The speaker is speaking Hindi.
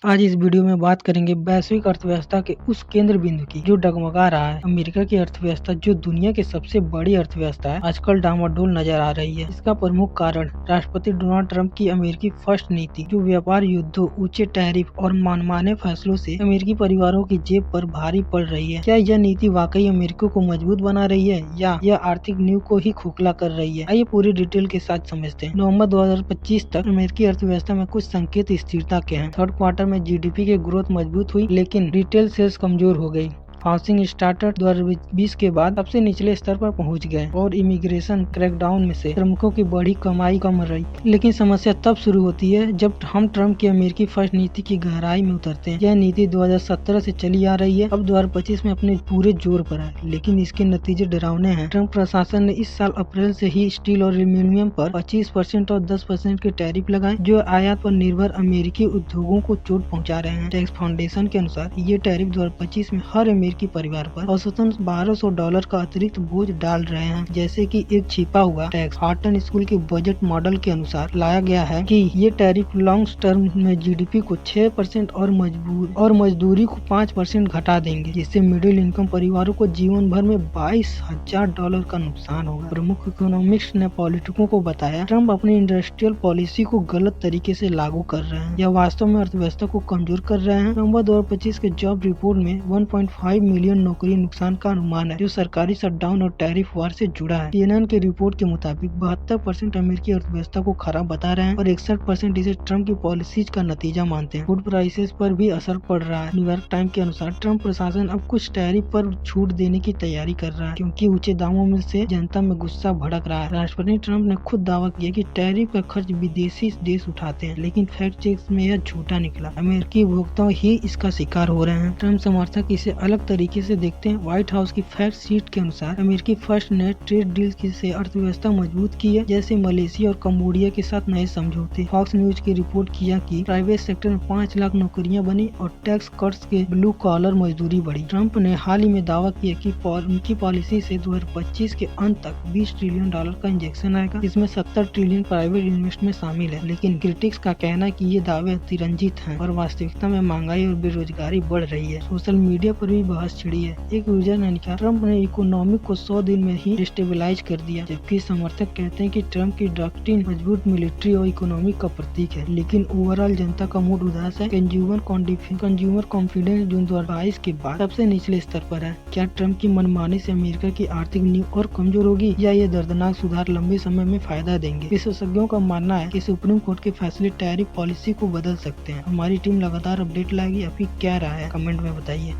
आज इस वीडियो में बात करेंगे वैश्विक अर्थव्यवस्था के उस केंद्र बिंदु की जो डगमगा रहा है। अमेरिका की अर्थव्यवस्था जो दुनिया की सबसे बड़ी अर्थव्यवस्था है, आजकल डामाडोल नजर आ रही है। इसका प्रमुख कारण राष्ट्रपति डोनाल्ड ट्रंप की अमेरिकी फर्स्ट नीति, जो व्यापार युद्धों, ऊंचे टैरिफ और मनमाने फैसलों से अमेरिकी परिवारों की जेब पर भारी पड़ रही है। क्या यह नीति वाकई अमेरिका को मजबूत बना रही है या यह आर्थिक नींव को ही खोखला कर रही है? आइए पूरी डिटेल के साथ समझते हैं। नवंबर 2025 तक अमेरिकी अर्थव्यवस्था में कुछ संकेत स्थिरता के हैं। थर्ड क्वार्टर में जीडीपी की ग्रोथ मजबूत हुई, लेकिन रिटेल सेल्स कमजोर हो गई। हाउसिंग स्टार्टर 2020 के बाद सबसे निचले स्तर पर पहुंच गए और इमिग्रेशन क्रैकडाउन में से श्रमिकों की बढ़ी कमाई कम रही। लेकिन समस्या तब शुरू होती है जब हम ट्रंप की अमेरिकी फर्स्ट नीति की गहराई में उतरते हैं। यह नीति 2017 से चली आ रही है, अब 2025 में अपने पूरे जोर पर है, लेकिन इसके नतीजे डरावने हैं। ट्रंप प्रशासन ने इस साल अप्रैल से ही स्टील और एल्यूमिनियम पर 25% और 10% के टैरिफ लगाए, जो आयात पर निर्भर अमेरिकी उद्योगों को चोट पहुंचा रहे हैं। टैक्स फाउंडेशन के अनुसार ये टैरिफ 2025 में हर अमेरिकी परिवार पर औसतन $1200 का अतिरिक्त बोझ डाल रहे हैं। जैसे कि एक छिपा हुआ टैक्स हार्टन स्कूल के बजट मॉडल के अनुसार लाया गया है कि ये टैरिफ लॉन्ग टर्म में जीडीपी को 6% और मजदूरी को 5% घटा देंगे, जिससे मिडिल इनकम परिवारों को जीवन भर में $22,000 का नुकसान होगा। प्रमुख इकोनॉमिस्ट ने पॉलिटिकों को बताया, ट्रंप अपनी इंडस्ट्रियल पॉलिसी को गलत तरीके से लागू कर रहे हैं। यह वास्तव में अर्थव्यवस्था को कमजोर कर रहे हैं। नवंबर 2025 के जॉब रिपोर्ट में 1.5 मिलियन नौकरी नुकसान का अनुमान है, जो सरकारी शटडाउन और टैरिफ वार से जुड़ा है। CNN के रिपोर्ट के मुताबिक 72% अमेरिकी अर्थव्यवस्था को खराब बता रहे हैं और 61% इसे ट्रंप की पॉलिसीज का नतीजा मानते हैं। फूड प्राइसेस पर भी असर पड़ रहा है। न्यूयॉर्क टाइम के अनुसार ट्रंप प्रशासन अब कुछ टैरिफ पर छूट देने की तैयारी कर रहा है, क्योंकि ऊंचे दामों में से जनता में गुस्सा भड़क रहा है। राष्ट्रपति ट्रंप ने खुद दावा किया कि टैरिफ का खर्च विदेशी देश उठाते हैं, लेकिन फैक्ट चेक में यह झूठा निकला। अमेरिकी उपभोक्ता ही इसका शिकार हो रहे हैं। ट्रंप समर्थक इसे अलग तरीके से देखते हैं। व्हाइट हाउस की फैक्ट शीट के अनुसार अमेरिकी फर्स्ट ने ट्रेड डील से अर्थव्यवस्था मजबूत की है, जैसे मलेशिया और कंबोडिया के साथ नए समझौते। फॉक्स न्यूज की रिपोर्ट किया कि प्राइवेट सेक्टर में 5 लाख नौकरियां बनी और टैक्स कट्स के ब्लू कॉलर मजदूरी बढ़ी। ट्रंप ने हाल ही में दावा किया कि उनकी पॉलिसी से 2025 के अंत तक $20 ट्रिलियन का इंजेक्शन आएगा, जिसमें 70 ट्रिलियन प्राइवेट इन्वेस्टमेंट शामिल है। लेकिन क्रिटिक्स का कहना है कि ये दावे अतिरंजित हैं और वास्तविकता में महंगाई और बेरोजगारी बढ़ रही है। सोशल मीडिया पर भी बहस छिड़ी है। एक यूजर ने लिखा, ट्रंप ने इकोनॉमी को 100 दिन में ही डिस्टेबलाइज कर दिया, जबकि समर्थक कहते हैं कि ट्रंप की डॉक्ट्रिन मजबूत मिलिट्री और इकोनॉमी का प्रतीक है। लेकिन ओवरऑल जनता का मूड उदास है। कंज्यूमर कॉन्फिडेंस जून 2022 के बाद सबसे निचले स्तर पर है। क्या ट्रंप की मनमानी से अमेरिका की आर्थिक नींव और कमजोर होगी, या ये दर्दनाक सुधार लंबे समय में फायदा देंगे? विशेषज्ञों का मानना है कि सुप्रीम कोर्ट के फैसले टैरिफ पॉलिसी को बदल सकते हैं। हमारी टीम लगातार अपडेट लाएगी। आपकी क्या राय है, कमेंट में बताइए।